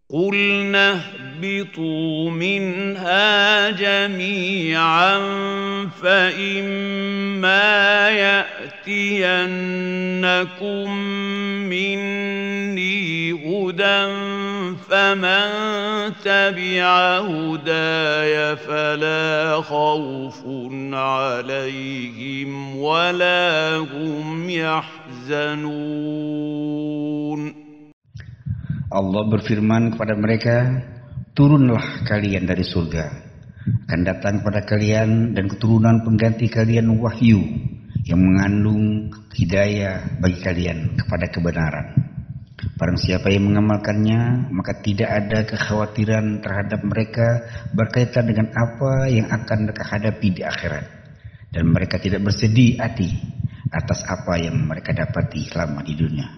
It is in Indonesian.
قُلْنَا اهْبِطُوا مِنْهَا جَمِيعًا فَإِمَّا يَأْتِيَنَّكُم مِّنِّي هُدًى فَمَن تَبِعَ هُدَايَ فَلَا خَوْفٌ عَلَيْهِمْ وَلَا هُمْ يَحْزَنُونَ. Allah berfirman kepada mereka, turunlah kalian dari surga, akan datang kepada kalian dan keturunan pengganti kalian wahyu yang mengandung hidayah bagi kalian kepada kebenaran. Barang siapa yang mengamalkannya, maka tidak ada kekhawatiran terhadap mereka berkaitan dengan apa yang akan mereka hadapi di akhirat, dan mereka tidak bersedih hati atas apa yang mereka dapati selama di dunia.